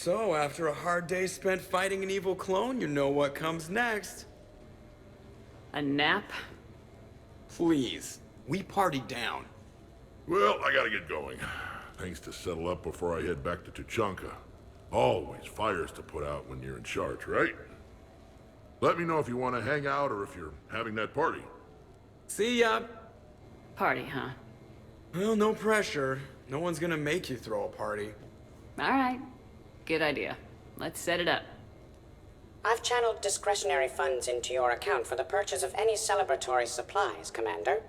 So, after a hard day spent fighting an evil clone, you know what comes next. A nap? Please, we party down. Well, I gotta get going. Things to settle up before I head back to Tuchanka. Always fires to put out when you're in charge, right? Let me know if you want to hang out or if you're having that party. See ya. Party, huh? Well, no pressure. No one's gonna make you throw a party. Alright. Good idea. Let's set it up. I've channeled discretionary funds into your account for the purchase of any celebratory supplies, Commander.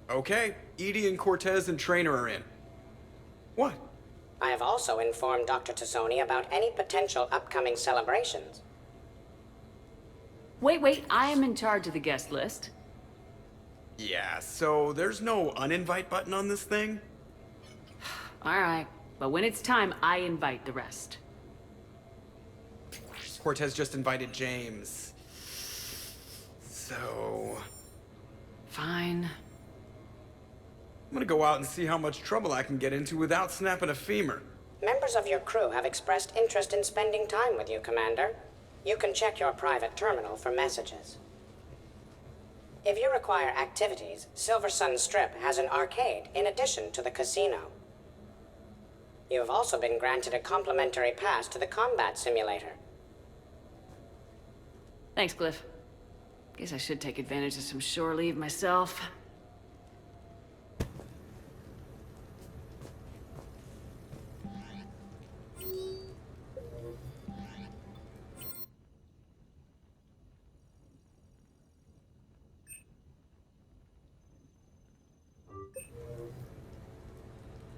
Okay, Edie and Cortez and Trainer are in. What? I have also informed Dr. Tassoni about any potential upcoming celebrations. Wait, I am in charge of the guest list. Yeah, so there's no uninvite button on this thing? Alright, but when it's time, I invite the rest. Cortez just invited James. So... Fine. I'm gonna go out and see how much trouble I can get into without snapping a femur. Members of your crew have expressed interest in spending time with you, Commander. You can check your private terminal for messages. If you require activities, Silver Sun Strip has an arcade in addition to the casino. You have also been granted a complimentary pass to the combat simulator. Thanks, Cliff. Guess I should take advantage of some shore leave myself.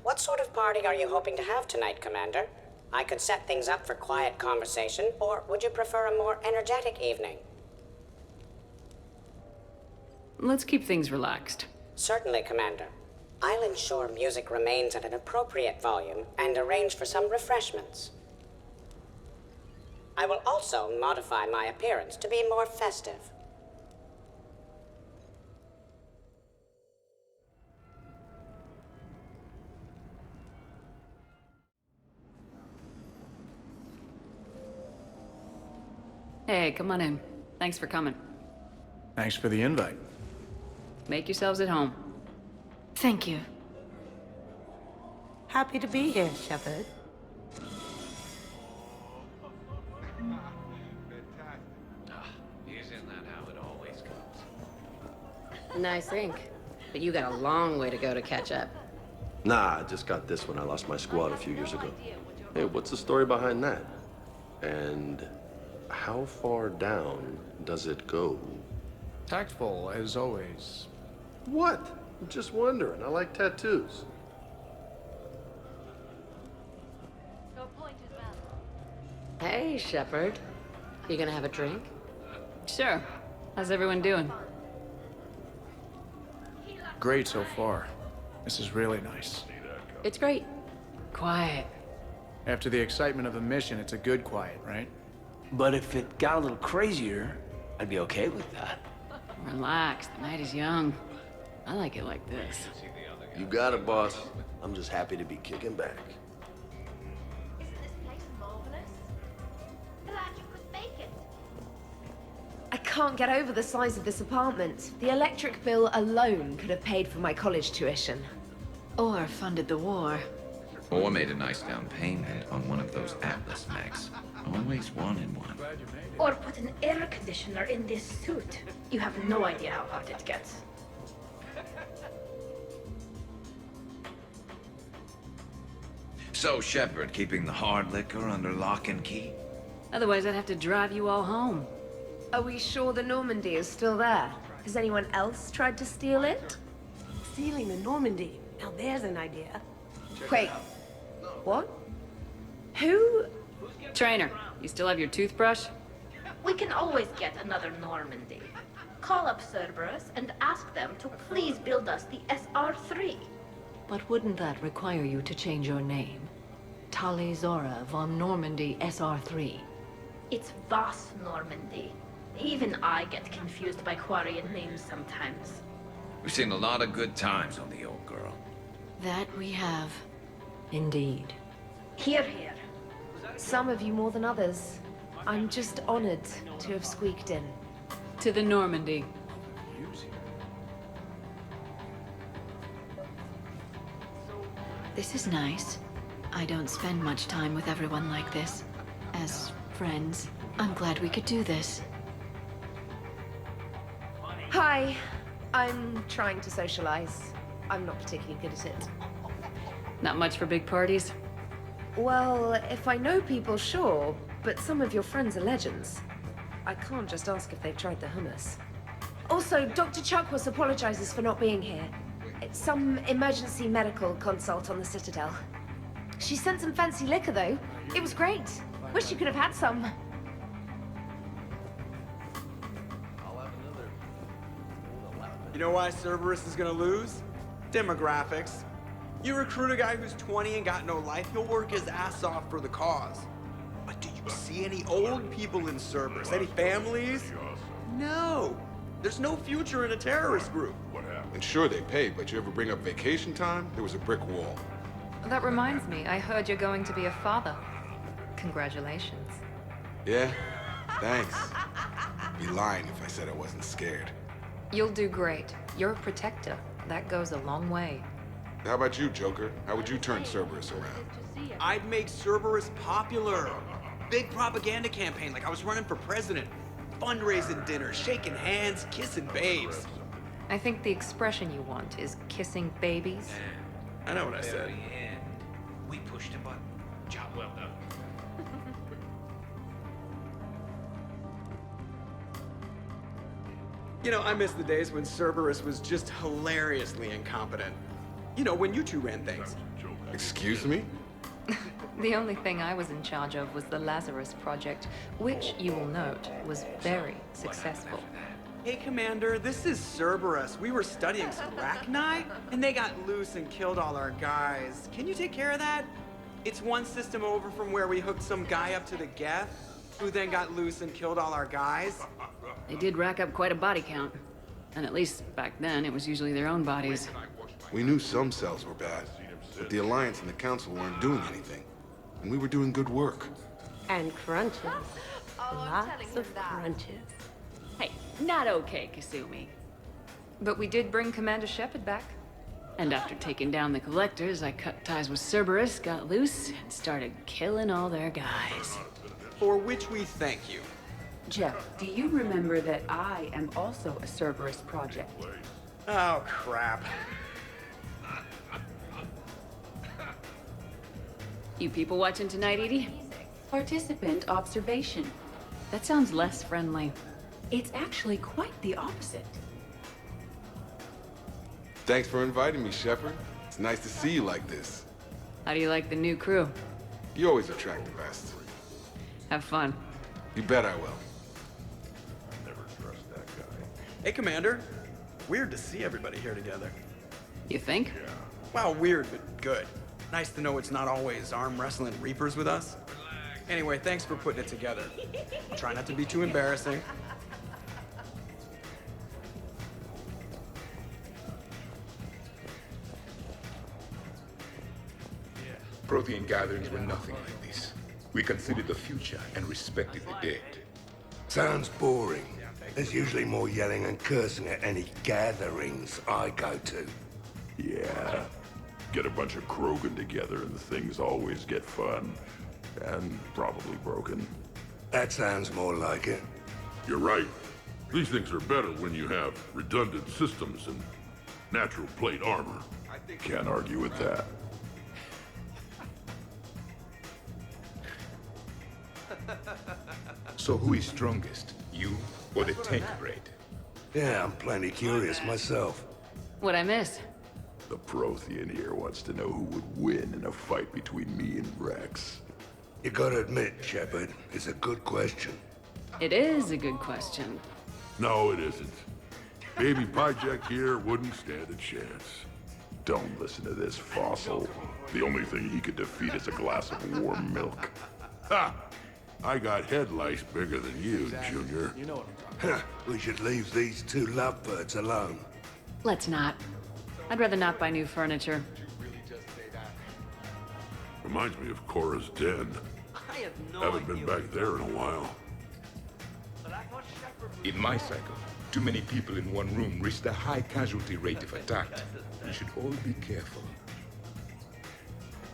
What sort of party are you hoping to have tonight, Commander? I could set things up for quiet conversation, or would you prefer a more energetic evening? Let's keep things relaxed. Certainly, Commander. I'll ensure music remains at an appropriate volume and arrange for some refreshments. I will also modify my appearance to be more festive. Hey, come on in. Thanks for coming. Thanks for the invite. Make yourselves at home. Thank you. Happy to be here, Shepard. Isn't that how it always goes? Nice ink. But you got a long way to go to catch up. Nah, I just got this when I lost my squad a few years ago. Hey, what's the story behind that? And how far down does it go? Tactful, as always. What? I'm just wondering. I like tattoos. Hey, Shepard. You gonna have a drink? Sure. How's everyone doing? Great so far. This is really nice. It's great. Quiet. After the excitement of the mission, it's a good quiet, right? But if it got a little crazier, I'd be okay with that. Relax. The night is young. I like it like this. You got it, boss. I'm just happy to be kicking back. Isn't this place marvelous? Glad you could make it. I can't get over the size of this apartment. The electric bill alone could have paid for my college tuition. Or funded the war. Or made a nice down payment on one of those Atlas mechs. Always wanted one. Or put an air conditioner in this suit. You have no idea how hot it gets. So, Shepard, keeping the hard liquor under lock and key? Otherwise, I'd have to drive you all home. Are we sure the Normandy is still there? Has anyone else tried to steal it? Stealing the Normandy. Now there's an idea. Wait. What? Who? Trainer, you still have your toothbrush? We can always get another Normandy. Call up Cerberus and ask them to please build us the SR-3. But wouldn't that require you to change your name? Tali Zora von Normandy SR-3. It's Voss Normandy. Even I get confused by Quarian names sometimes. We've seen a lot of good times on the old girl. That we have. Indeed. Here, here. Some of you more than others. I'm just honored to have squeaked in. To the Normandy. This is nice. I don't spend much time with everyone like this. As friends, I'm glad we could do this. Hi. I'm trying to socialize. I'm not particularly good at it. Not much for big parties? Well, if I know people, sure, but some of your friends are legends. I can't just ask if they've tried the hummus. Also, Dr. Chuckwas apologizes for not being here. It's some emergency medical consult on the Citadel. She sent some fancy liquor, though. It was great. Wish you could have had some. You know why Cerberus is gonna lose? Demographics. You recruit a guy who's 20 and got no life, he'll work his ass off for the cause. But do you see any old people in Cerberus? Any families? No. There's no future in a terrorist group. And sure, they pay, but you ever bring up vacation time, there was a brick wall. That reminds me, I heard you're going to be a father. Congratulations. Yeah? Thanks. I'd be lying if I said I wasn't scared. You'll do great. You're a protector. That goes a long way. How about you, Joker? How would you turn Cerberus around? I'd make Cerberus popular. Big propaganda campaign like I was running for president. Fundraising dinners, shaking hands, kissing babes. I think the expression you want is kissing babies. I know what I said. We pushed a button. Job well done. You know, I miss the days when Cerberus was just hilariously incompetent. You know, when you two ran things. Excuse me? The only thing I was in charge of was the Lazarus Project, which, you will note, was very successful. Hey, Commander, this is Cerberus. We were studying some Rachni, and they got loose and killed all our guys. Can you take care of that? It's one system over from where we hooked some guy up to the Geth, who then got loose and killed all our guys. They did rack up quite a body count. And at least back then, it was usually their own bodies. We knew some cells were bad, but the Alliance and the Council weren't doing anything. And we were doing good work. And crunches. Lots of crunches. Hey, not okay, Kasumi. But we did bring Commander Shepard back. And after taking down the Collectors, I cut ties with Cerberus, got loose, and started killing all their guys. For which we thank you. Jeff, do you remember that I am also a Cerberus project? Oh, crap. You people watching tonight, Edie? Participant observation. That sounds less friendly. It's actually quite the opposite. Thanks for inviting me, Shepard. It's nice to see you like this. How do you like the new crew? You always attract the best. Have fun. You bet I will. Never trust that guy. Hey, Commander. Weird to see everybody here together. You think? Yeah. Well, weird, but good. Nice to know it's not always arm wrestling Reapers with us. Anyway, thanks for putting it together. I'll try not to be too embarrassing. Prothean gatherings were nothing like this. We considered the future and respected the dead. Sounds boring. There's usually more yelling and cursing at any gatherings I go to. Yeah. Get a bunch of Krogan together and things always get fun. And probably broken. That sounds more like it. You're right. These things are better when you have redundant systems and natural plate armor. Can't argue with that. So who is strongest, you or the tank braid? Yeah, I'm plenty curious myself. What'd I miss? The Prothean here wants to know who would win in a fight between me and Rex. You gotta admit, Shepard, it's a good question. It is a good question. No, it isn't. Baby Pyjek here wouldn't stand a chance. Don't listen to this fossil. The only thing he could defeat is a glass of warm milk. Ha! I got head lice bigger than you, Junior. You know what I'm talking about. We should leave these two lovebirds alone. Let's not. I'd rather not buy new furniture. Reminds me of Cora's den. I have no Haven't been back there in a while. In my cycle, too many people in one room risk a high casualty rate if attacked. We should all be careful.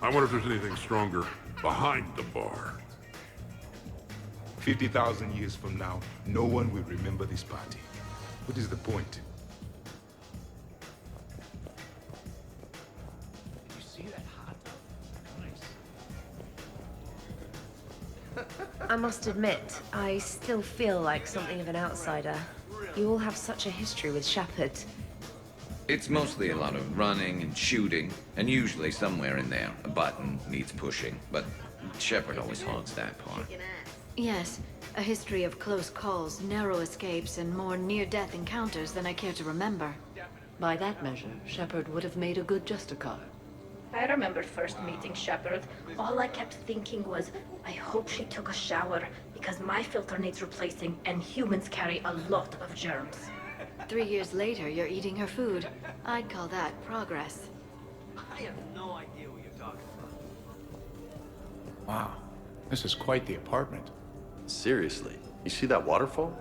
I wonder if there's anything stronger behind the bar. 50,000 years from now, no one will remember this party. What is the point? You see that hot tub? Nice. I must admit, I still feel like something of an outsider. You all have such a history with Shepard. It's mostly a lot of running and shooting, and usually somewhere in there, a button needs pushing, but Shepard always hogs that part. Yes, a history of close calls, narrow escapes, and more near-death encounters than I care to remember. By that measure, Shepard would have made a good Justicar. I remember first meeting Shepard. All I kept thinking was, I hope she took a shower, because my filter needs replacing, and humans carry a lot of germs. 3 years later, you're eating her food. I'd call that progress. I have no idea what you're talking about. Wow, this is quite the apartment. Seriously, you see that waterfall?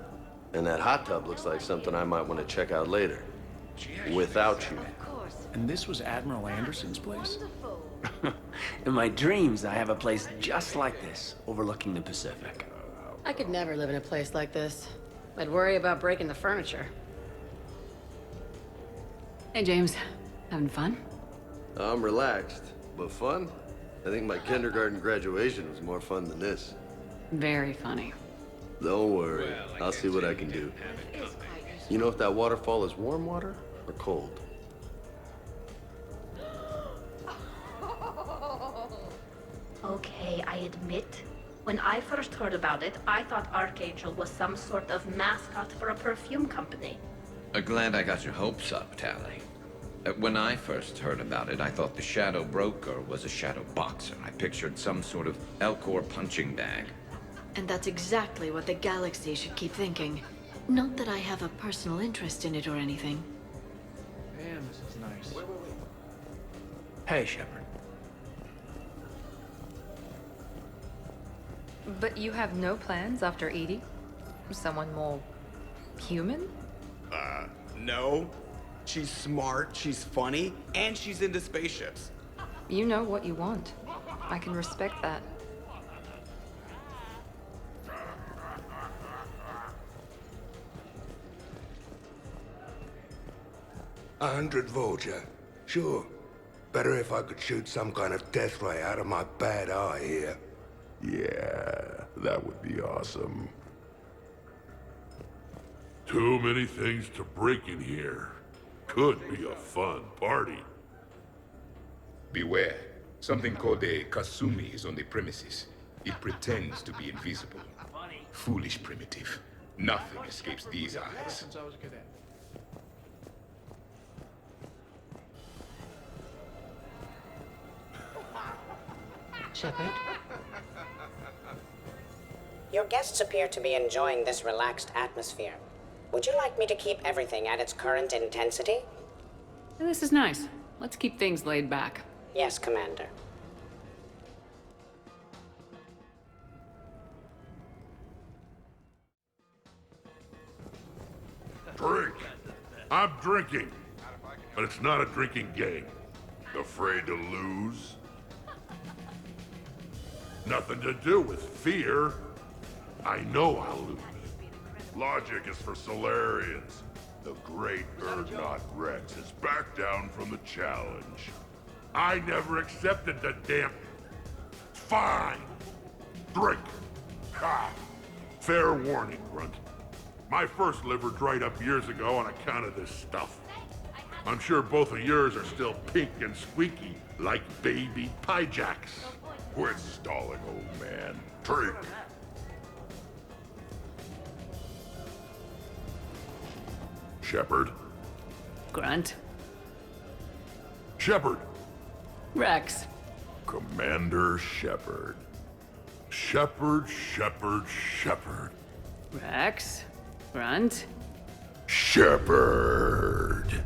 And that hot tub looks like something I might want to check out later. Without you. And this was Admiral Anderson's place? In my dreams, I have a place just like this, overlooking the Pacific. I could never live in a place like this. I'd worry about breaking the furniture. Hey, James. Having fun? I'm relaxed, but fun? I think my kindergarten graduation was more fun than this. Very funny. Don't worry, I'll see what I can do. You know if that waterfall is warm water or cold? Okay, I admit. When I first heard about it, I thought Archangel was some sort of mascot for a perfume company. Glad I got your hopes up, Tally. When I first heard about it, I thought the Shadow Broker was a shadow boxer. I pictured some sort of Elcor punching bag. And that's exactly what the galaxy should keep thinking. Not that I have a personal interest in it or anything. Damn, this is nice. Wait. Hey, Shepard. But you have no plans after Edie? Someone more human? No. She's smart, she's funny, and she's into spaceships. You know what you want. I can respect that. 100 Vulture. Sure. Better if I could shoot some kind of death ray out of my bad eye here. Yeah, that would be awesome. Too many things to break in here. Could be a fun party. Beware. Something called a Kasumi is on the premises. It pretends to be invisible. Foolish primitive. Nothing escapes these eyes. Since I was a cadet. Shepard? Your guests appear to be enjoying this relaxed atmosphere. Would you like me to keep everything at its current intensity? This is nice. Let's keep things laid back. Yes, Commander. Drink. I'm drinking. But it's not a drinking game. Afraid to lose? Nothing to do with fear. I know I'll lose. Logic is for Solarians. The great Urdnot Rex is back down from the challenge. I never accepted the damn... Fine. Drink. Ha. Fair warning, Grunt. My first liver dried up years ago on account of this stuff. I'm sure both of yours are still pink and squeaky, like baby pie jacks. Quit stalling, old man. Drink. Shepard. Grunt. Shepard. Rex. Commander Shepard. Shepard, Shepard, Shepard. Rex. Grunt. Shepard.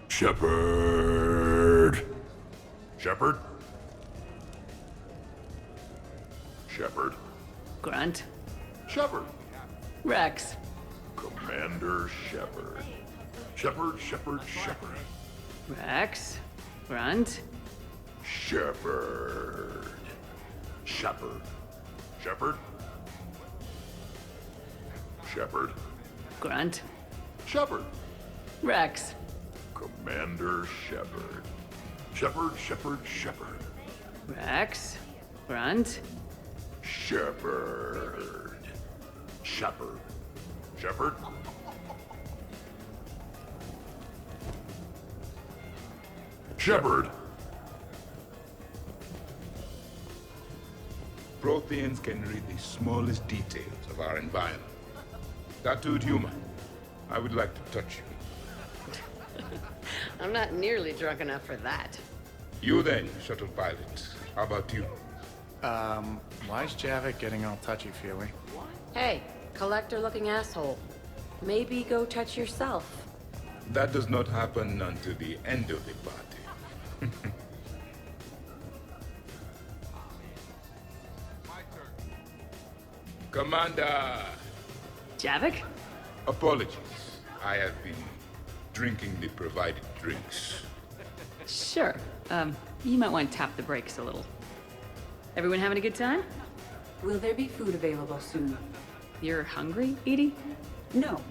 Shepard. Shepard? Grunt. Shepard. Rex. Commander Shepard. Shepard, Shepard, Shepard. Rex. Grunt. Shepard. Shepard. Shepard. Shepard. Grunt. Shepard. Rex. Commander Shepard. Shepard, Shepard, Shepard. Rex. Grunt. Shepard. Shepard. Shepard. Shepard. Protheans can read the smallest details of our environment. Tattooed human, I would like to touch you. I'm not nearly drunk enough for that. You then, shuttle pilot. How about you? Why's Javik getting all touchy-feely? Hey, collector-looking asshole. Maybe go touch yourself. That does not happen until the end of the party. Commander! Javik? Apologies. I have been drinking the provided drinks. Sure. You might want to tap the brakes a little. Everyone having a good time? Will there be food available soon? You're hungry, Edie? No.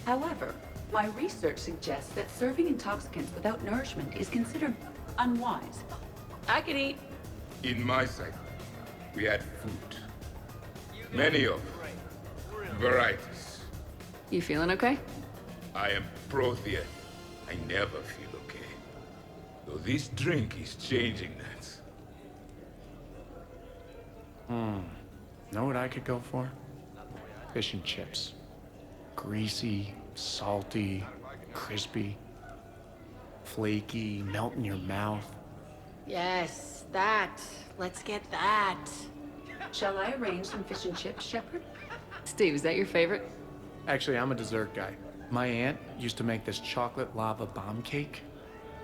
However, my research suggests that serving intoxicants without nourishment is considered unwise. I could eat. In my cycle, we had food. Many of varieties. You feeling okay? I am Prothean. I never feel okay. Though this drink is changing that. Know what I could go for? Fish and chips. Greasy, salty, crispy, flaky, melt in your mouth. Yes, that. Let's get that. Shall I arrange some fish and chips, Shepard? Steve, is that your favorite? Actually, I'm a dessert guy. My aunt used to make this chocolate lava bomb cake.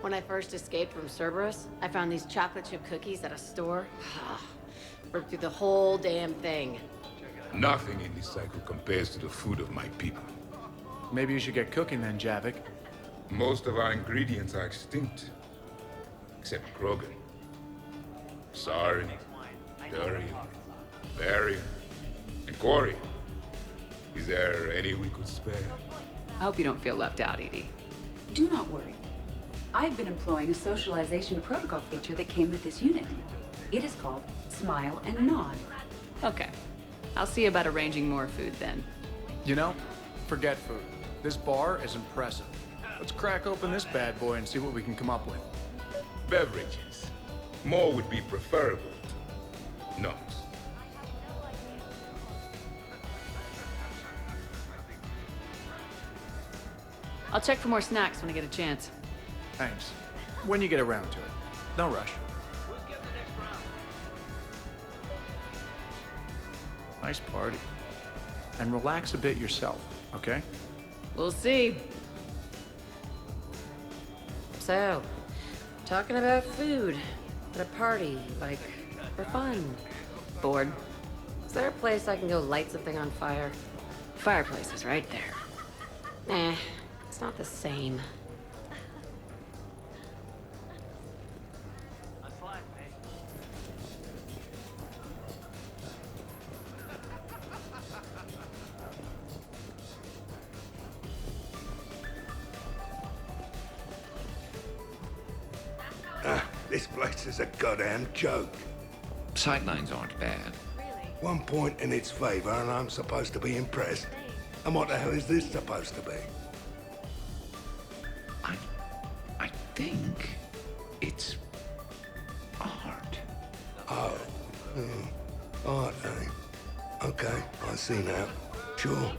When I first escaped from Cerberus, I found these chocolate chip cookies at a store. Ripped through the whole damn thing. Nothing in this cycle compares to the food of my people. Maybe you should get cooking then, Javik. Most of our ingredients are extinct. Except Krogan. Sarin, Durian, Varian, and Corian. Is there any we could spare? I hope you don't feel left out, Edie. Do not worry. I've been employing a socialization protocol feature that came with this unit. It is called Smile and Nod. Okay. I'll see about arranging more food then. You know, forget food. This bar is impressive. Let's crack open this bad boy and see what we can come up with. Beverages. More would be preferable. Not. I'll check for more snacks when I get a chance. Thanks. When you get around to it. No rush. Nice party. And relax a bit yourself, okay? We'll see. So, talking about food at a party, like, for fun. Bored? Is there a place I can go light something on fire? Fireplace is right there. Nah, it's not the same. This place is a goddamn joke. Sightlines aren't bad. One point in its favor and I'm supposed to be impressed. And what the hell is this supposed to be? I think it's art. Oh. Art, eh? Okay, I see now. Sure.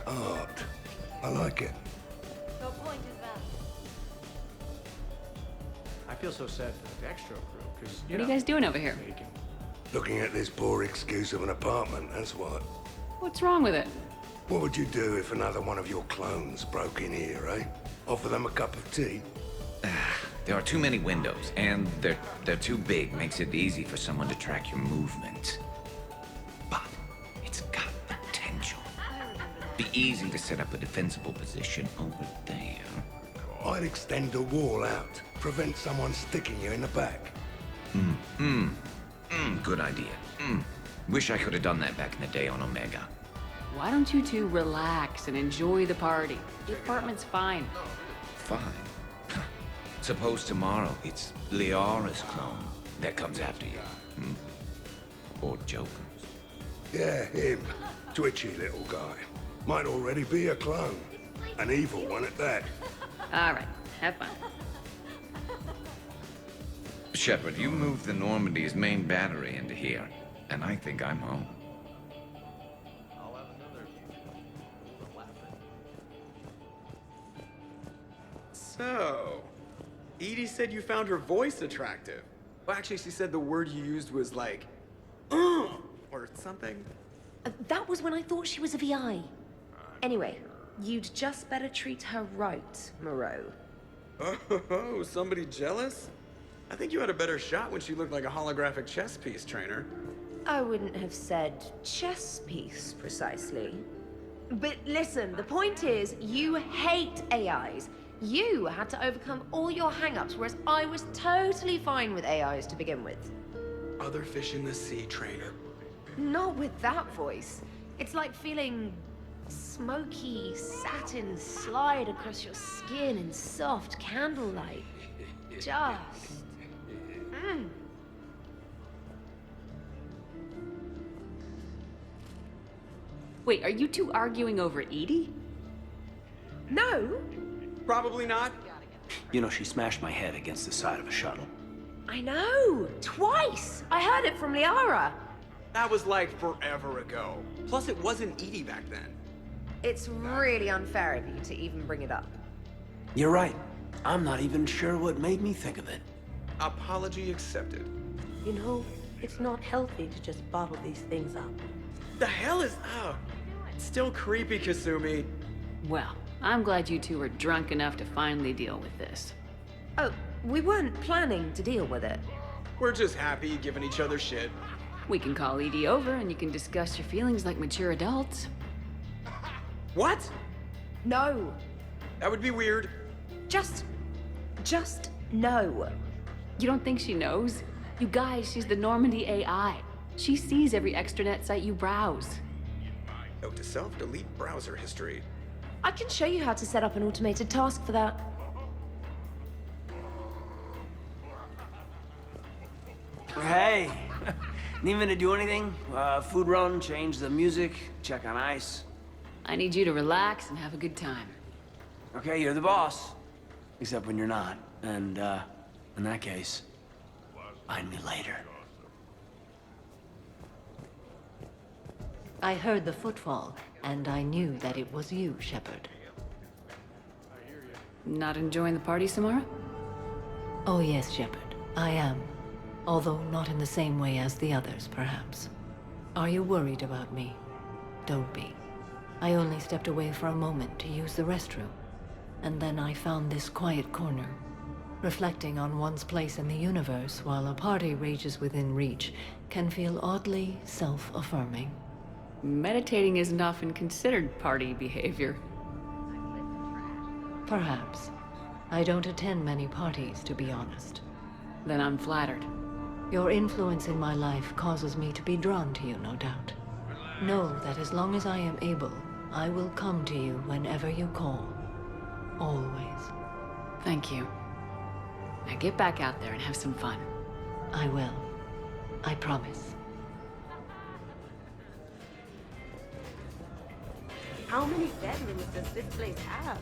Art. I like it. I feel so sad for the Dextro crew, because, What are you guys doing over here? Looking at this poor excuse of an apartment, that's what. What's wrong with it? What would you do if another one of your clones broke in here, eh? Offer them a cup of tea? There are too many windows, and they're too big. Makes it easy for someone to track your movement. But easy to set up a defensible position over there. I'd extend the wall out. Prevent someone sticking you in the back. Good idea. Wish I could have done that back in the day on Omega. Why don't you two relax and enjoy the party? The apartment's fine. Fine. Suppose tomorrow it's Liara's clone that comes after you. Or Joker's. Yeah, him. Twitchy little guy. Might already be a clone. An evil one at that. All right, have fun. Shepard, you moved the Normandy's main battery into here, and I think I'm home. So, Edie said you found her voice attractive. Well, actually, she said the word you used was like, or something. That was when I thought she was a VI. Anyway, you'd just better treat her right, Moreau. Oh, somebody jealous? I think you had a better shot when she looked like a holographic chess piece, Trainer. I wouldn't have said chess piece, precisely. But listen, the point is, you hate AIs. You had to overcome all your hang-ups, whereas I was totally fine with AIs to begin with. Other fish in the sea, Trainer. Not with that voice. It's like feeling smoky satin slide across your skin in soft candlelight. Just... Wait, are you two arguing over Edie? No. Probably not. You know, she smashed my head against the side of a shuttle. I know. Twice. I heard it from Liara. That was like forever ago. Plus, it wasn't Edie back then. It's really unfair of you to even bring it up. You're right. I'm not even sure what made me think of it. Apology accepted. You know, it's not healthy to just bottle these things up. The hell is... Oh, it's still creepy, Kasumi. Well, I'm glad you two are drunk enough to finally deal with this. Oh, we weren't planning to deal with it. We're just happy giving each other shit. We can call Edie over and you can discuss your feelings like mature adults. What? No. That would be weird. Just no. You don't think she knows? You guys, she's the Normandy AI. She sees every extranet site you browse. Note to self, delete browser history. I can show you how to set up an automated task for that. Hey, need me to do anything? Food run, change the music, check on ice. I need you to relax and have a good time. Okay, you're the boss. Except when you're not. And, in that case, find me later. I heard the footfall, and I knew that it was you, Shepard. Not enjoying the party, Samara? Oh yes, Shepard, I am. Although not in the same way as the others, perhaps. Are you worried about me? Don't be. I only stepped away for a moment to use the restroom. And then I found this quiet corner. Reflecting on one's place in the universe while a party rages within reach can feel oddly self-affirming. Meditating isn't often considered party behavior. Perhaps. I don't attend many parties, to be honest. Then I'm flattered. Your influence in my life causes me to be drawn to you, no doubt. Know that as long as I am able, I will come to you whenever you call. Always. Thank you. Now get back out there and have some fun. I will. I promise. How many bedrooms does this place have?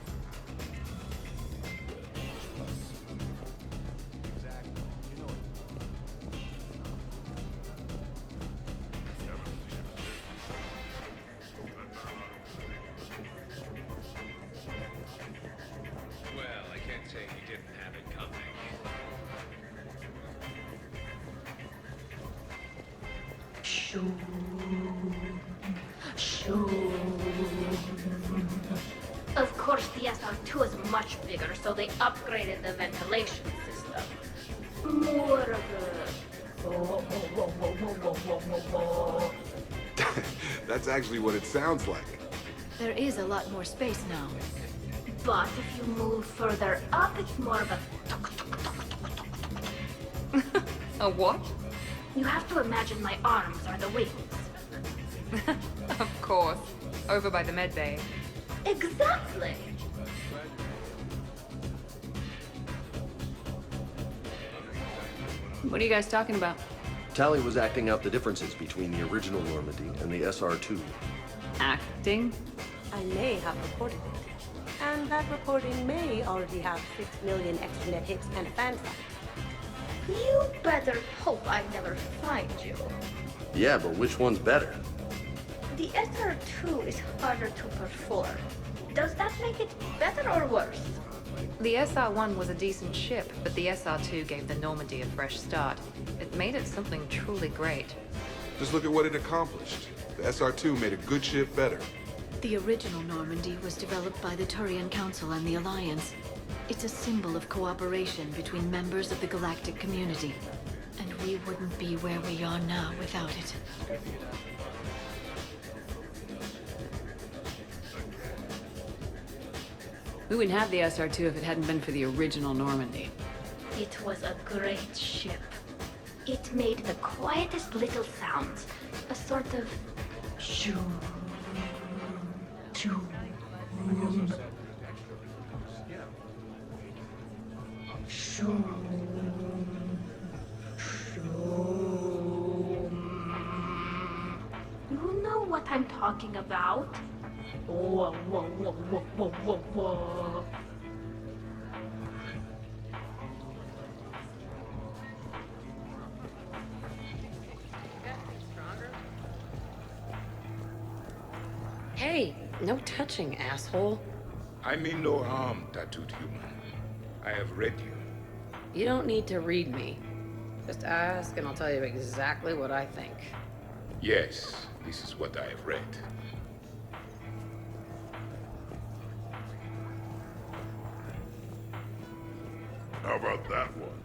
Well, I can't say he didn't have it coming. Of course, the SR2 is much bigger, so they upgraded the ventilation system. More of That's actually what it sounds like. There is a lot more space now. But if you move further up, it's more of a... A what? You have to imagine my arms are the wings. Of course. Over by the med bay. Exactly! What are you guys talking about? Tally was acting out the differences between the original Normandy and the SR-2. Acting? I may have reported it. And that reporting may already have 6 million extranet hits and a fan site. You better hope I never find you. Yeah, but which one's better? The SR-2 is harder to perform. Does that make it better or worse? The SR-1 was a decent ship, but the SR-2 gave the Normandy a fresh start. It made it something truly great. Just look at what it accomplished. The SR-2 made a good ship better. The original Normandy was developed by the Turian Council and the Alliance. It's a symbol of cooperation between members of the galactic community. And we wouldn't be where we are now without it. We wouldn't have the SR-2 if it hadn't been for the original Normandy. It was a great ship. It made the quietest little sounds. A sort of... shoo... shoo... shoo... You know what I'm talking about? Whoa, whoa, whoa, whoa, whoa, whoa, whoa. Hey, no touching, asshole. I mean no harm, tattooed human. I have read you. You don't need to read me. Just ask and I'll tell you exactly what I think. Yes, this is what I have read. How about that one?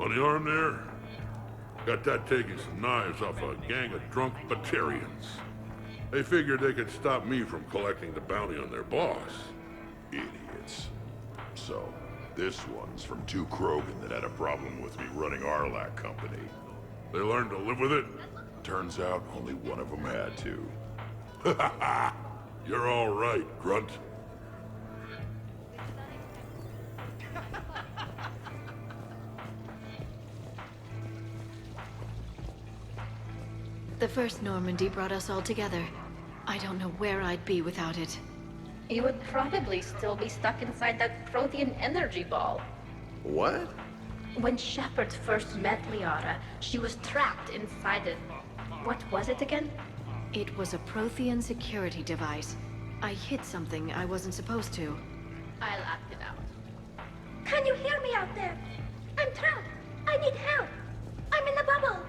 On the arm there? Got that taking some knives off a gang of drunk Batarians. They figured they could stop me from collecting the bounty on their boss. Idiots. So, this one's from two Krogan that had a problem with me running Arlac Company. They learned to live with it? Turns out only one of them had to. You're all right, Grunt. The first Normandy brought us all together. I don't know where I'd be without it. You would probably still be stuck inside that Prothean energy ball. What? When Shepard first met Liara, she was trapped inside it. What was it again? It was a Prothean security device. I hit something I wasn't supposed to. I'll act it out. Can you hear me out there? I'm trapped. I need help. I'm in the bubble.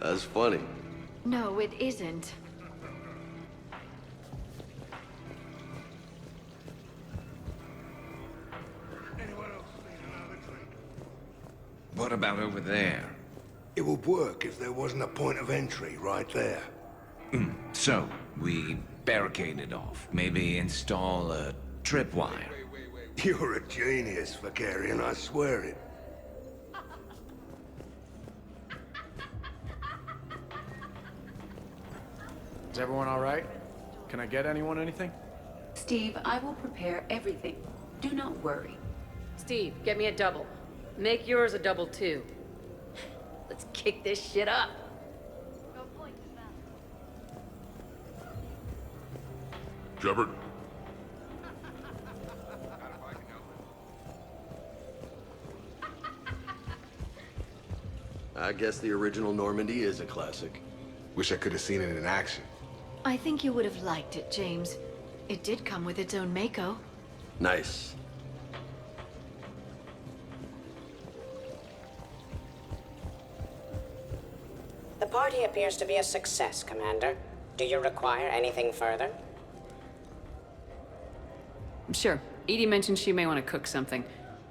That's funny. No, it isn't. What about over there? It would work if there wasn't a point of entry right there. So, we barricade it off. Maybe install a tripwire. You're a genius, Vakarian, I swear it. Is everyone all right? Can I get anyone anything? Steve, I will prepare everything. Do not worry. Steve, get me a double. Make yours a double too. Let's kick this shit up. Shepard? I guess the original Normandy is a classic. Wish I could have seen it in action. I think you would have liked it, James. It did come with its own Mako. Nice. The party appears to be a success, Commander. Do you require anything further? Sure. Edie mentioned she may want to cook something.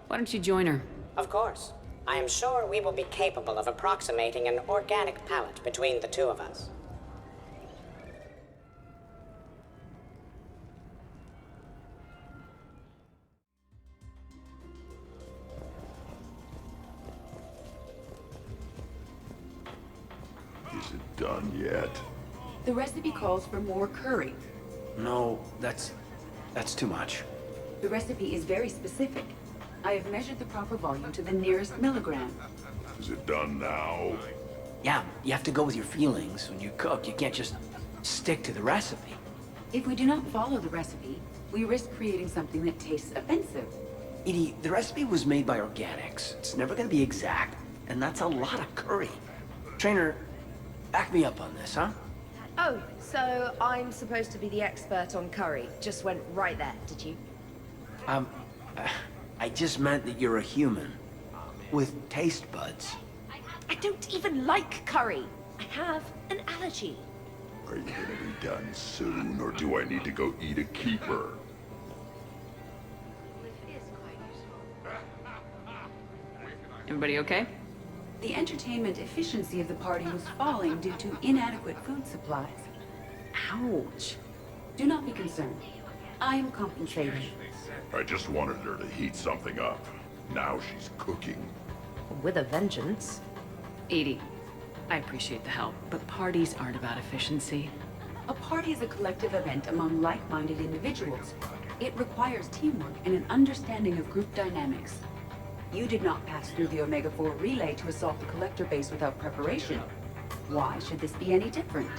Why don't you join her? Of course. I am sure we will be capable of approximating an organic palate between the two of us. done yet? The recipe calls for more curry. No, that's too much. The recipe is very specific. I have measured the proper volume to the nearest milligram. Is it done now? Yeah, you have to go with your feelings when you cook. You can't just stick to the recipe. If we do not follow the recipe, we risk creating something that tastes offensive. Edie, the recipe was made by organics. It's never gonna be exact, and that's a lot of curry. Trainer, back me up on this, huh? Oh, so I'm supposed to be the expert on curry. Just went right there, did you? I just meant that you're a human with taste buds. I don't even like curry. I have an allergy. Are you gonna be done soon, or do I need to go eat a keeper? Everybody okay? The entertainment efficiency of the party was falling due to inadequate food supplies. Ouch. Do not be concerned. I am compensating. I just wanted her to heat something up. Now she's cooking. With a vengeance. Edie, I appreciate the help, but parties aren't about efficiency. A party is a collective event among like-minded individuals. It requires teamwork and an understanding of group dynamics. You did not pass through the Omega-4 relay to assault the collector base without preparation. Why should this be any different?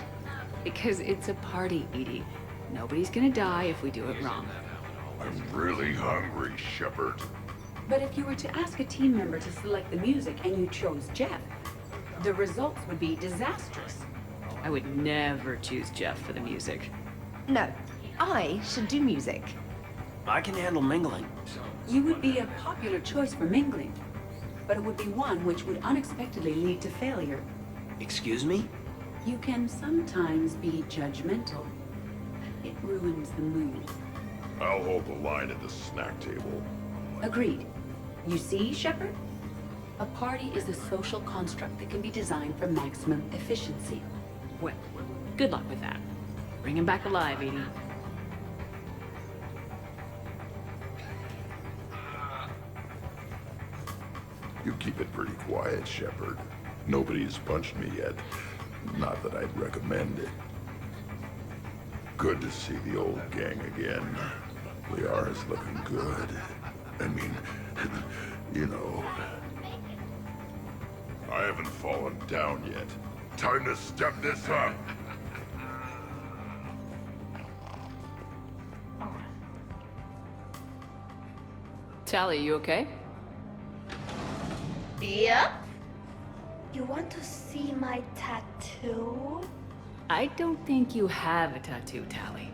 Because it's a party, Edie. Nobody's gonna die if we do it wrong. I'm really hungry, Shepard. But if you were to ask a team member to select the music and you chose Jeff, the results would be disastrous. I would never choose Jeff for the music. No, I should do music. I can handle mingling. You would be a popular choice for mingling, but it would be one which would unexpectedly lead to failure. Excuse me? You can sometimes be judgmental. It ruins the mood. I'll hold the line at the snack table. Agreed. You see, Shepard? A party is a social construct that can be designed for maximum efficiency. Well, good luck with that. Bring him back alive, Edie. You keep it pretty quiet, Shepard. Nobody's punched me yet. Not that I'd recommend it. Good to see the old gang again. Liara's looking good. I mean, you know. I haven't fallen down yet. Time to step this up. Tally, you okay? Yep. You want to see my tattoo? I don't think you have a tattoo, Tally.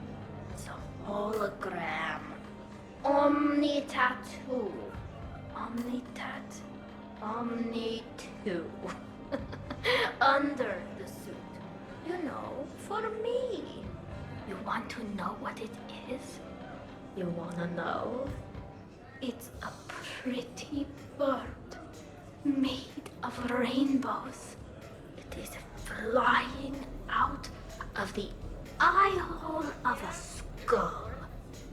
It's a hologram. Omni tattoo. Omni tat. Omni 2. Under the suit. You know, for me. You want to know what it is? You wanna know? It's a pretty bird made of rainbows. It is flying out of the eye hole of a skull,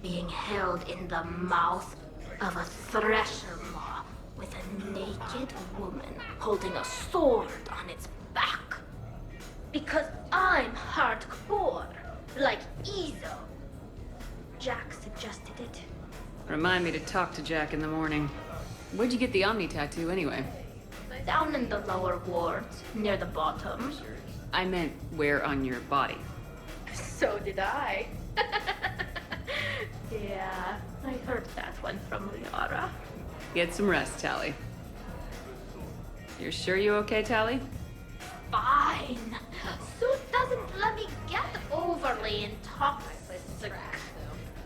being held in the mouth of a thresher maw with a naked woman holding a sword on its back. Because I'm hardcore, like Ezo. Jack suggested it. Remind me to talk to Jack in the morning. Where'd you get the Omni tattoo, anyway? Down in the lower wards, near the bottom. I meant where on your body. So did I. Yeah, I heard that one from Liara. Get some rest, Tally. You're sure you okay, Tally? Fine. Suit doesn't let me get overly intoxic.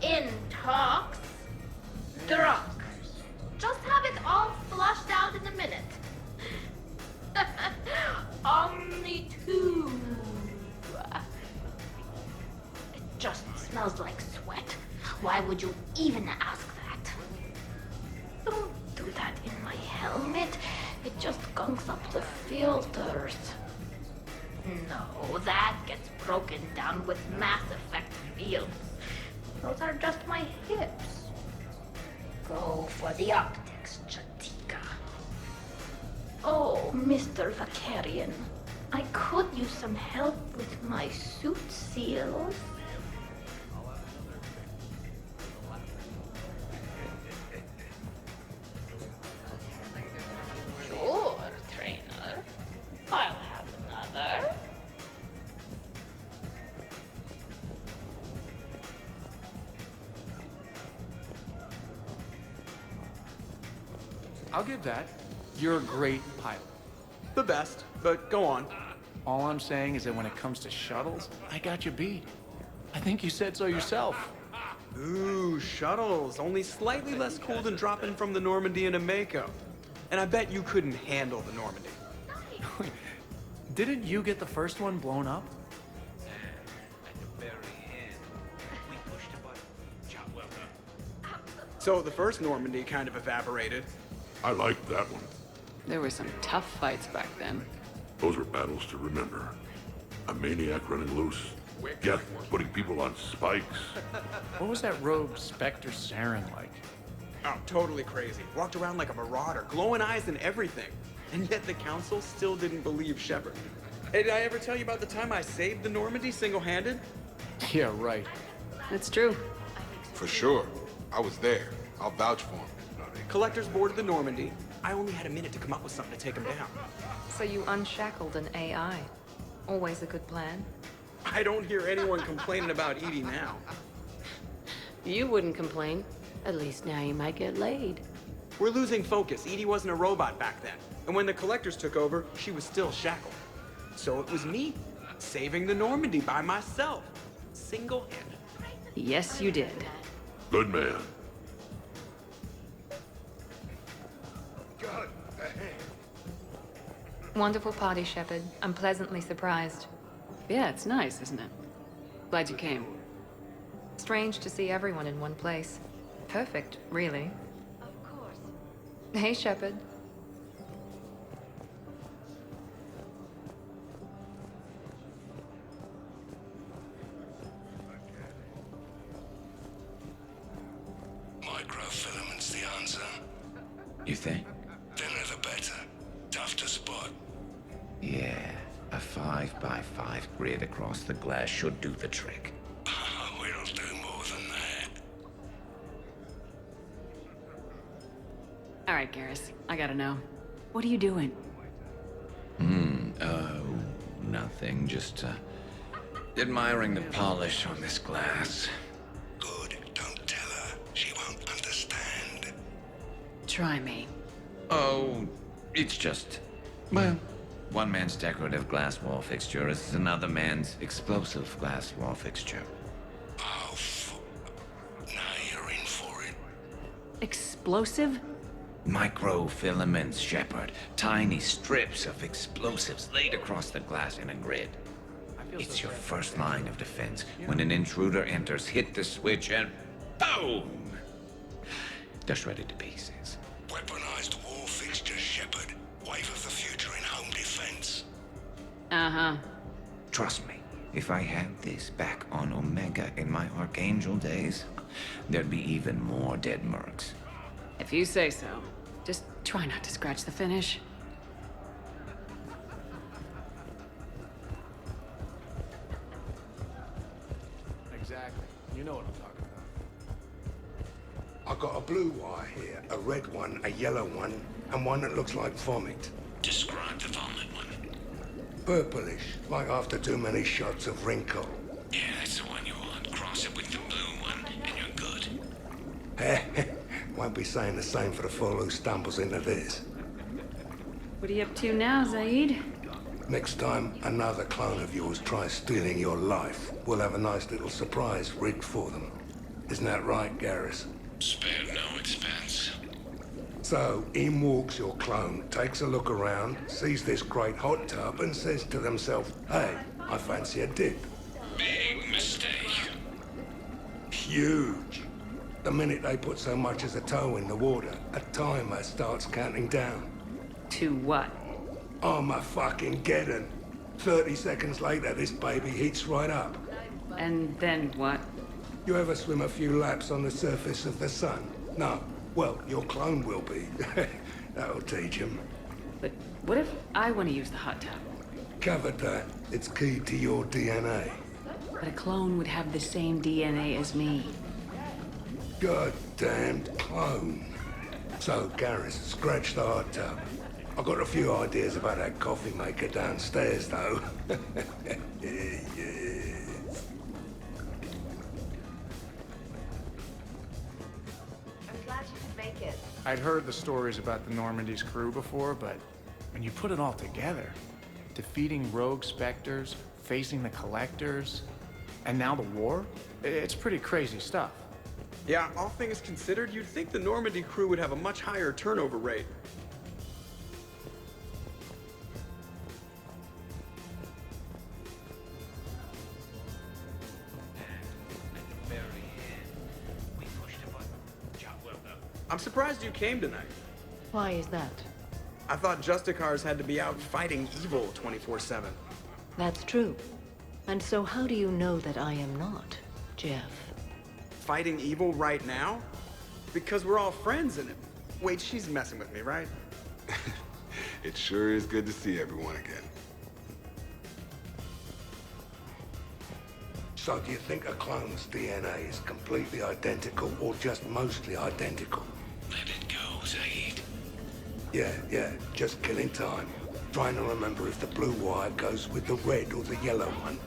Intox. Drunk. Just have it all flushed out in a minute. Omni 2. It just smells like sweat. Why would you even ask that? Don't do that in my helmet. It just gunks up the filters. No, that gets broken down with Mass Effect fields. Those are just my hips. Go for the optics, Chatika. Oh, Mr. Vakarian. I could use some help with my suit seals. Sure, trainer. I'll have another. I'll give that. You're a great pilot. The best, but go on. All I'm saying is that when it comes to shuttles, I got you beat. I think you said so yourself. Ooh, shuttles. Only slightly less cool than dropping from the Normandy into Mako. And I bet you couldn't handle the Normandy. Didn't you get the first one blown up? So the first Normandy kind of evaporated. I liked that one. There were some tough fights back then. Those were battles to remember. A maniac running loose. Death putting people on spikes. What was that rogue Spectre Saren like? Oh, totally crazy. Walked around like a marauder, glowing eyes and everything. And yet the council still didn't believe Shepard. Hey, did I ever tell you about the time I saved the Normandy single-handed? Yeah, right. That's true. For sure. I was there. I'll vouch for him. Collectors boarded the Normandy. I only had a minute to come up with something to take them down. So you unshackled an AI. Always a good plan. I don't hear anyone complaining about Edie now. You wouldn't complain. At least now you might get laid. We're losing focus. Edie wasn't a robot back then. And when the Collectors took over, she was still shackled. So it was me, saving the Normandy by myself. Single-handed. Yes, you did. Good man. Wonderful party, Shepard. I'm pleasantly surprised. Yeah, it's nice, isn't it? Glad you came. Strange to see everyone in one place. Perfect, really. Of course. Hey, Shepard. Microfilaments the answer. You think? Thinner the better. Tough to spot. Yeah, a 5x5 grid across the glass should do the trick. Oh, it'll do more than that. All right, Garrus. I gotta know. What are you doing? Oh, nothing. Just, admiring the polish on this glass. Good. Don't tell her. She won't understand. Try me. Oh, it's just... Well, one man's decorative glass wall fixture is another man's explosive glass wall fixture. Oh, now you're in for it. Explosive? Microfilaments, Shepard. Tiny strips of explosives laid across the glass in a grid. It's your first line of defense. When an intruder enters, hit the switch and boom! They're shredded to pieces. Weaponized wall fixtures, Shepard. Wave of the future in home defense. Uh-huh. Trust me, if I had this back on Omega in my Archangel days, there'd be even more dead mercs. If you say so. Just try not to scratch the finish. Exactly. You know what I'm talking about. I got a blue wire here, a red one, a yellow one, and one that looks like vomit. Describe the vomit one. Purplish, like after too many shots of wrinkle. Yeah, that's the one you want. Cross it with the blue one, and you're good. Won't be saying the same for the fool who stumbles into this. What are you up to now, Zaid? Next time another clone of yours tries stealing your life, we'll have a nice little surprise rigged for them. Isn't that right, Garrus? Spare no expense. So, in walks your clone, takes a look around, sees this great hot tub, and says to themselves, hey, I fancy a dip. Big mistake. Huge. The minute they put so much as a toe in the water, a timer starts counting down. To what? Armageddon. 30 seconds later, this baby heats right up. And then what? You ever swim a few laps on the surface of the sun? No. Well, your clone will be. That'll teach him. But what if I want to use the hot tub? discovered that it's key to your DNA. But a clone would have the same DNA as me. Goddamned clone. So, Garrus, scratch the hot tub. I've got a few ideas about that coffee maker downstairs, though. Yes. I'm glad you could make it. I'd heard the stories about the Normandy's crew before, but when you put it all together, defeating rogue specters, facing the collectors, and now the war, it's pretty crazy stuff. Yeah, all things considered, you'd think the Normandy crew would have a much higher turnover rate. I'm surprised you came tonight. Why is that? I thought Justicars had to be out fighting evil 24/7. That's true. And so how do you know that I am not, Jeff? Fighting evil right now? Because we're all friends in it. Wait, she's messing with me, right? It sure is good to see everyone again. So do you think a clone's DNA is completely identical or just mostly identical? Let it go, Zaid. Yeah, just killing time. Trying to remember if the blue wire goes with the red or the yellow one.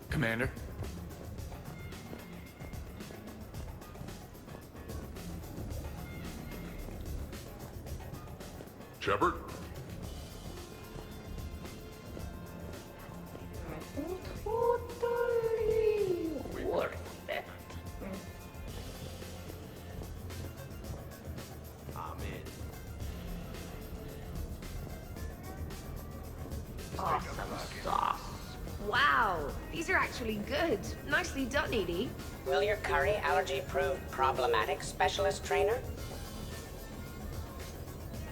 Commander? Shepard? Totally worth it. Awesome sauce. Wow, these are actually good. Nicely done, Edie. Will your curry allergy prove problematic, Specialist Trainer?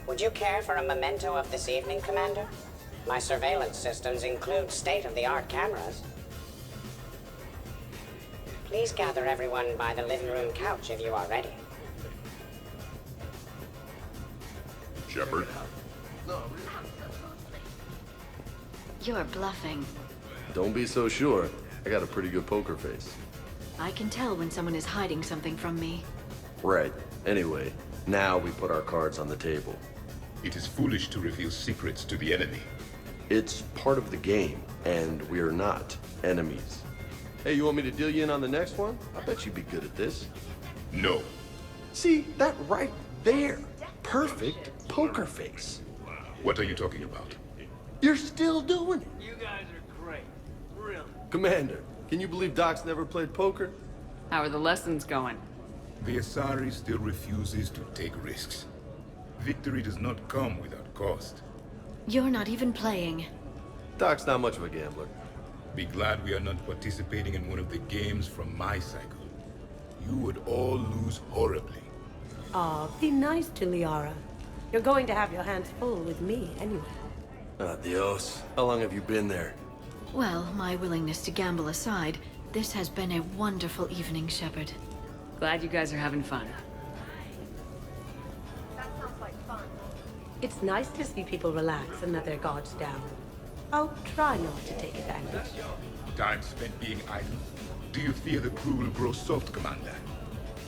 Would you care for a memento of this evening, Commander? My surveillance systems include state-of-the-art cameras. Please gather everyone by the living room couch if you are ready. Shepard? You're bluffing. Don't be so sure. I got a pretty good poker face. I can tell when someone is hiding something from me. Right. Anyway, now we put our cards on the table. It is foolish to reveal secrets to the enemy. It's part of the game, and we're not enemies. Hey, you want me to deal you in on the next one? I bet you'd be good at this. No. See, that right there. Perfect poker face. What are you talking about? You're still doing it. You guys are great. Really. Commander, can you believe Doc's never played poker? How are the lessons going? The Asari still refuses to take risks. Victory does not come without cost. You're not even playing. Doc's not much of a gambler. Be glad we are not participating in one of the games from my cycle. You would all lose horribly. Aw, be nice to Liara. You're going to have your hands full with me anyway. Adios. How long have you been there? Well, my willingness to gamble aside, this has been a wonderful evening, Shepard. Glad you guys are having fun. That sounds like fun. It's nice to see people relax and let their guards down. I'll try not to take advantage. Time spent being idle? Do you fear the crew will grow soft, Commander?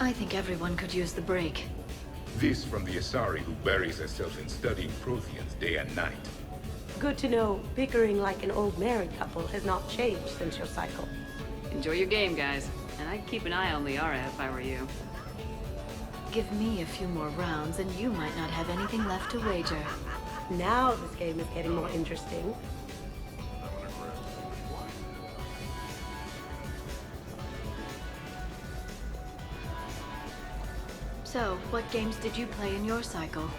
I think everyone could use the break. This from the Asari who buries herself in studying Protheans day and night. Good to know bickering like an old married couple has not changed since your cycle. Enjoy your game, guys. And I'd keep an eye on Liara if I were you. Give me a few more rounds and you might not have anything left to wager. Now this game is getting more interesting. So, what games did you play in your cycle?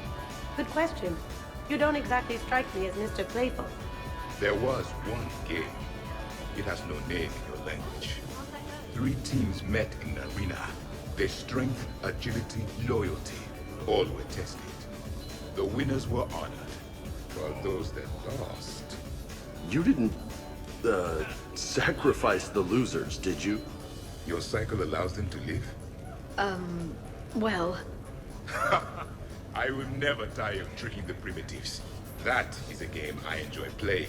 Good question. You don't exactly strike me as Mr. Playful. There was one game. It has no name in your language. 3 teams met in the arena. Their strength, agility, loyalty, all were tested. The winners were honored, while those that lost... You didn't, sacrifice the losers, did you? Your cycle allows them to live? Well... I will never tire of tricking the primitives. That is a game I enjoy playing.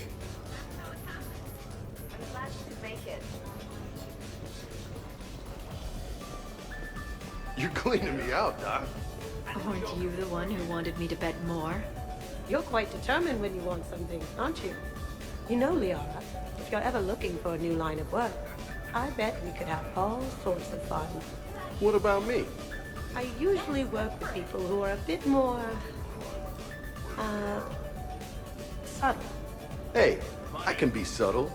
I'm glad you could make it. You're cleaning me out, Doc. Aren't you the one who wanted me to bet more? You're quite determined when you want something, aren't you? You know, Liara, if you're ever looking for a new line of work, I bet we could have all sorts of fun. What about me? I usually work with people who are a bit more... subtle. Hey, I can be subtle.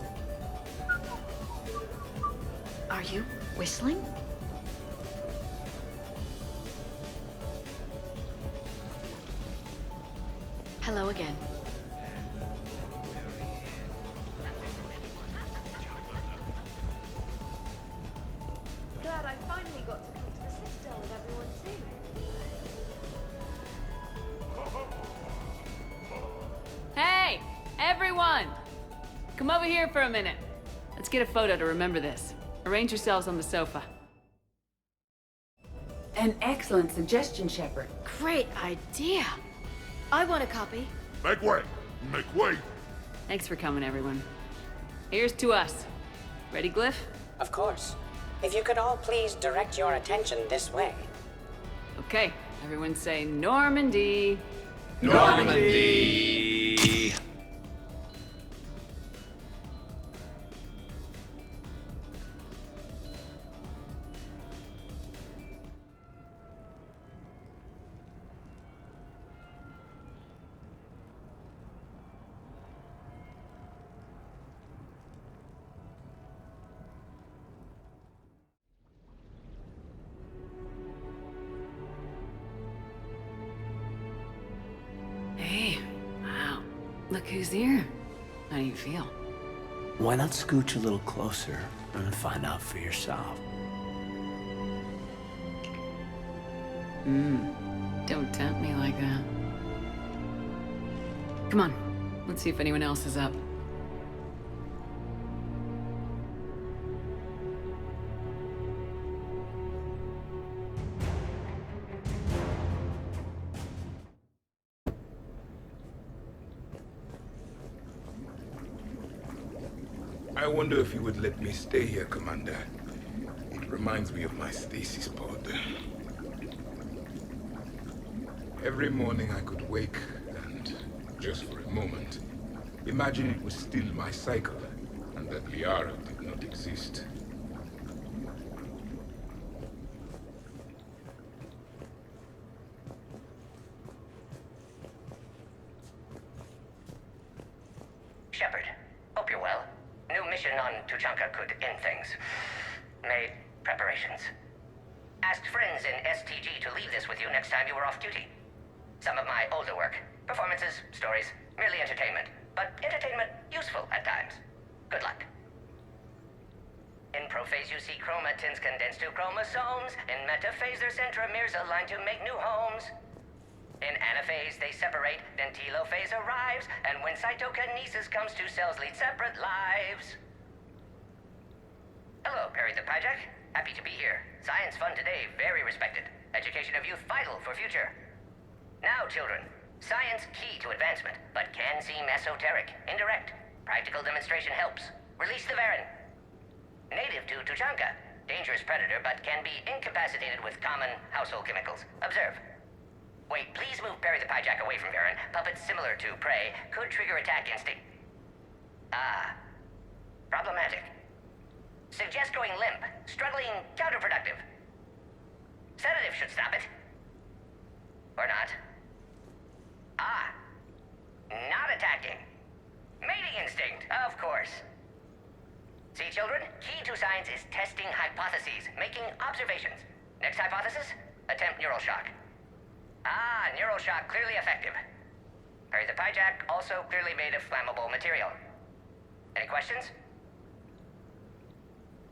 Are you whistling? Hello again. Glad I finally got to come to the Citadel with everyone too. Hey, everyone! Come over here for a minute. Let's get a photo to remember this. Arrange yourselves on the sofa. An excellent suggestion, Shepard. Great idea. I want a copy. Make way! Make way! Thanks for coming, everyone. Here's to us. Ready, Glyph? Of course. If you could all please direct your attention this way. Okay, everyone say Normandy. Normandy! Hey, wow. Look who's here. How do you feel? Why not scooch a little closer and find out for yourself? Don't tempt me like that. Come on, let's see if anyone else is up. I wonder if you would let me stay here, Commander. It reminds me of my stasis pod. Every morning I could wake and, just for a moment, imagine it was still my cycle and that Liara did not exist. Shepard, hope you're well. New mission on Tuchanka could end things. Made preparations. Asked friends in STG to leave this with you next time you were off duty. Some of my older work. Performances, stories, merely entertainment. But entertainment useful at times. Good luck. In prophase you see chromatins condensed to chromosomes. In metaphase their centromeres align to make new homes. In anaphase they separate, then telophase arrives, and when cytokinesis comes, two cells lead separate lives. Hello, Perry the Pyjak. Happy to be here. Science fun today, very respected. Education of youth vital for future. Now, children, science key to advancement, but can seem esoteric, indirect. Practical demonstration helps. Release the Varen. Native to Tuchanka. Dangerous predator, but can be incapacitated with common household chemicals. Observe. Wait, please move Perry the Pyjak away from Varen. Puppets similar to prey could trigger attack instinct. Ah. Problematic. Suggest going limp. Struggling counterproductive. Sedative should stop it. Or not. Ah. Not attacking. Mating instinct, of course. See, children? Key to science is testing hypotheses, making observations. Next hypothesis? Attempt neural shock. Ah, neural shock clearly effective. Perry the Pyjak also clearly made of flammable material. Any questions?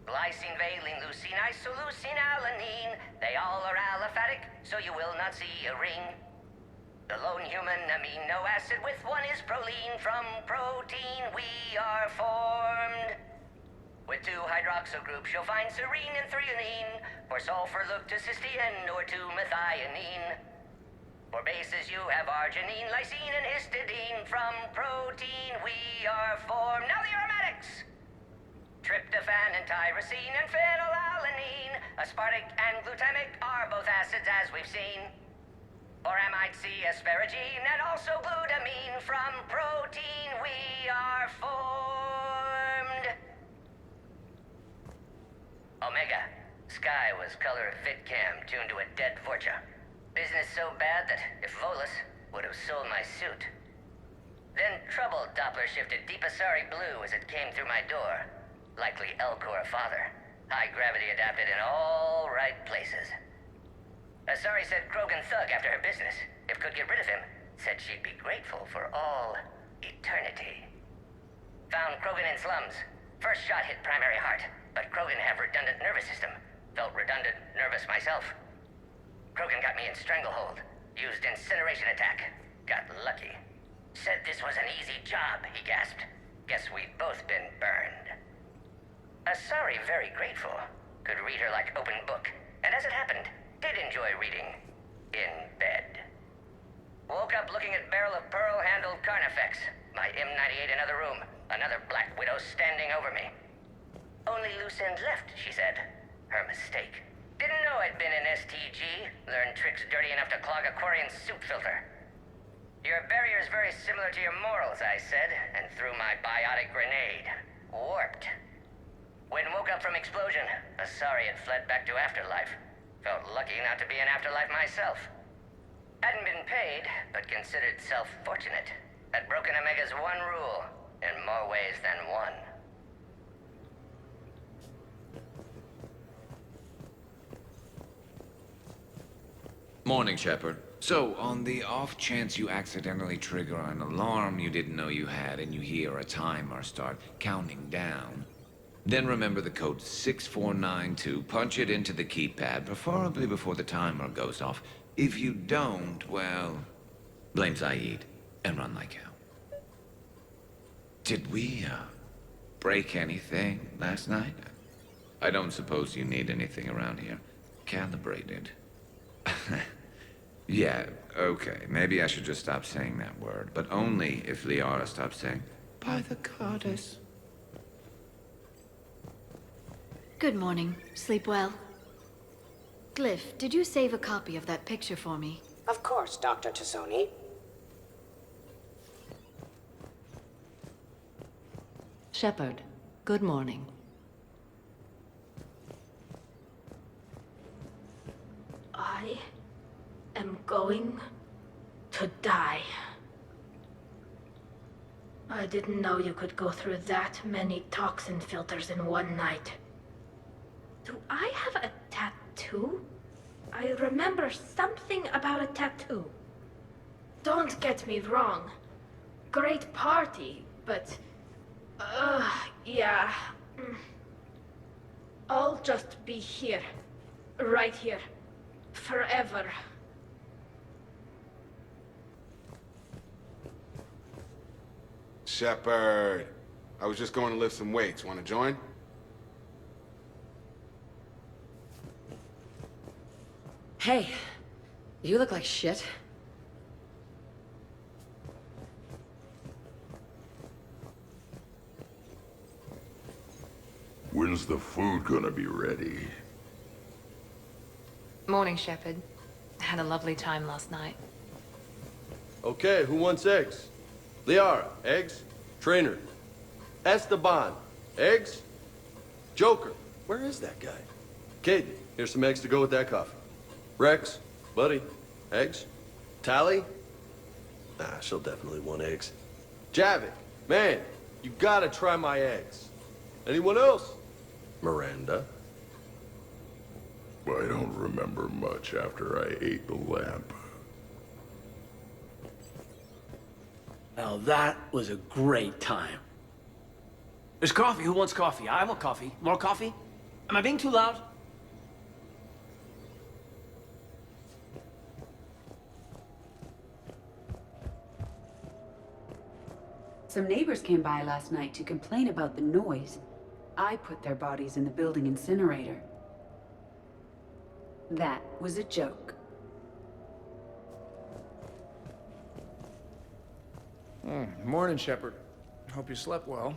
Glycine, valine, leucine, isoleucine, alanine. They all are aliphatic, so you will not see a ring. The lone human amino acid with one is proline. From protein we are formed. With 2 hydroxyl groups, you'll find serine and threonine. For sulfur, look to cysteine or to methionine. For bases, you have arginine, lysine, and histidine. From protein, we are formed. Now the aromatics! Tryptophan and tyrosine and phenylalanine. Aspartic and glutamic are both acids, as we've seen. For amide C, asparagine, and also glutamine. From protein, we are formed. Omega. Sky was color of VidCam tuned to a dead Vorcha. Business so bad that if Volus would have sold my suit. Then trouble Doppler shifted Deep Asari blue as it came through my door. Likely Elcor father. High gravity adapted in all right places. Asari said Krogan thug after her business. If could get rid of him, said she'd be grateful for all eternity. Found Krogan in slums. First shot hit primary heart, but Krogan have redundant nervous system. Felt redundant, nervous myself. Krogan got me in stranglehold. Used incineration attack. Got lucky. Said this was an easy job, he gasped. Guess we've both been burned. Asari very grateful. Could read her like open book. And as it happened, did enjoy reading. In bed. Woke up looking at barrel of pearl-handled Carnifex. My M98 in other room. Another Black Widow standing over me. Only loose end left, she said. Her mistake. Didn't know I'd been in STG. Learned tricks dirty enough to clog a Quarian soup filter. Your barrier's very similar to your morals, I said, and threw my biotic grenade. Warped. When woke up from explosion, Asari had fled back to Afterlife. Felt lucky not to be in Afterlife myself. Hadn't been paid, but considered self-fortunate. Had broken Omega's one rule, in more ways than one. Morning, Shepard. So, on the off chance you accidentally trigger an alarm you didn't know you had and you hear a timer start counting down, then remember the code 6492, punch it into the keypad, preferably before the timer goes off. If you don't, well, blame Zaid and run like hell. Did we, break anything last night? I don't suppose you need anything around here. Calibrated. Yeah, okay. Maybe I should just stop saying that word, but only if Liara stops saying, by the goddess. Good morning. Sleep well? Glyph, did you save a copy of that picture for me? Of course, Dr. Tassoni. Shepard, good morning. I am going to die. I didn't know you could go through that many toxin filters in one night. Do I have a tattoo? I remember something about a tattoo. Don't get me wrong. Great party, but... yeah. I'll just be here. Right here. Forever. Shepard, I was just going to lift some weights. Want to join? Hey, you look like shit. When's the food gonna be ready? Morning, Shepard. Had a lovely time last night. Okay, who wants eggs? Liara, eggs? Trainer. Esteban, eggs? Joker, where is that guy? Caden, here's some eggs to go with that coffee. Rex, buddy, eggs? Tally? Nah, she'll definitely want eggs. Javik, man, you gotta try my eggs. Anyone else? Miranda? I don't remember much after I ate the lamp. Well, that was a great time. There's coffee. Who wants coffee? I want coffee. More coffee? Am I being too loud? Some neighbors came by last night to complain about the noise. I put their bodies in the building incinerator. That was a joke. Morning, Shepard. Hope you slept well.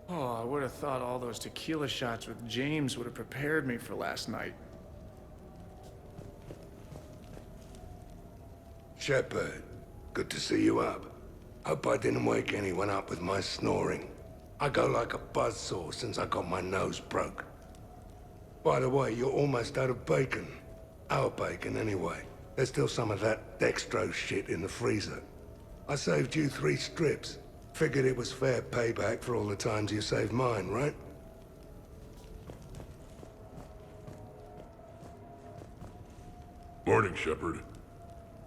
Oh, I would have thought all those tequila shots with James would have prepared me for last night. Shepard, good to see you up. Hope I didn't wake anyone up with my snoring. I go like a buzzsaw since I got my nose broke. By the way, you're almost out of bacon. Our bacon, anyway. There's still some of that dextrose shit in the freezer. I saved you 3 strips. Figured it was fair payback for all the times you saved mine, right? Morning, Shepard.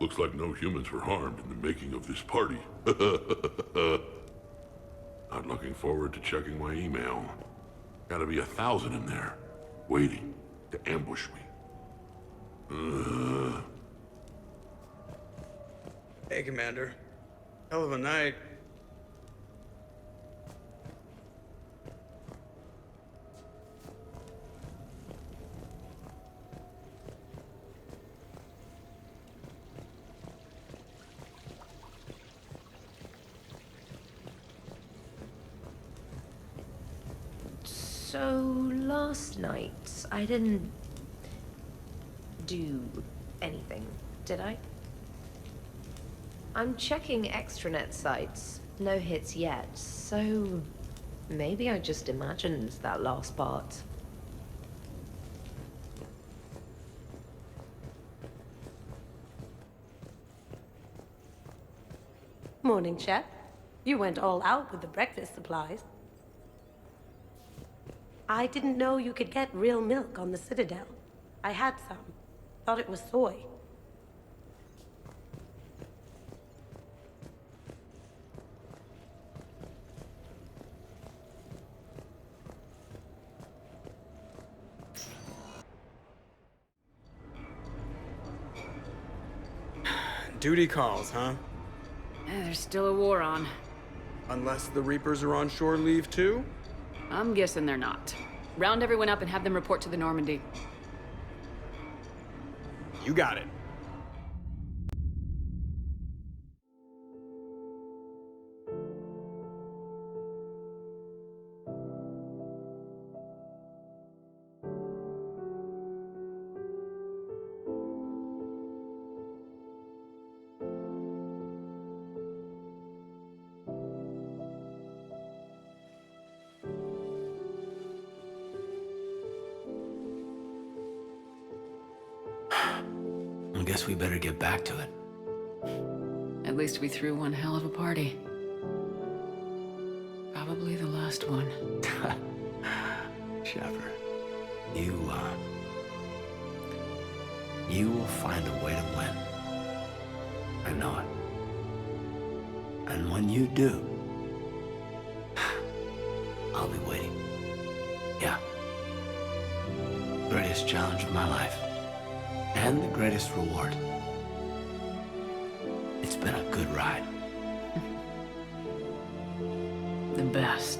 Looks like no humans were harmed in the making of this party. Not looking forward to checking my email. Gotta be 1,000 in there, waiting to ambush me. Hey, Commander. Hell of a night. So, last night, I didn't do anything, did I? I'm checking extranet sites. No hits yet, so maybe I just imagined that last part. Morning, Chef. You went all out with the breakfast supplies. I didn't know you could get real milk on the Citadel. I had some. Thought it was soy. Duty calls, huh? There's still a war on. Unless the Reapers are on shore leave too? I'm guessing they're not. Round everyone up and have them report to the Normandy. You got it. I guess we better get back to it. At least we threw one hell of a party. Probably the last one. Shepard, you will find a way to win. I know it. And when you do, I'll be waiting. Yeah. Greatest challenge of my life. And the greatest reward. It's been a good ride. The best.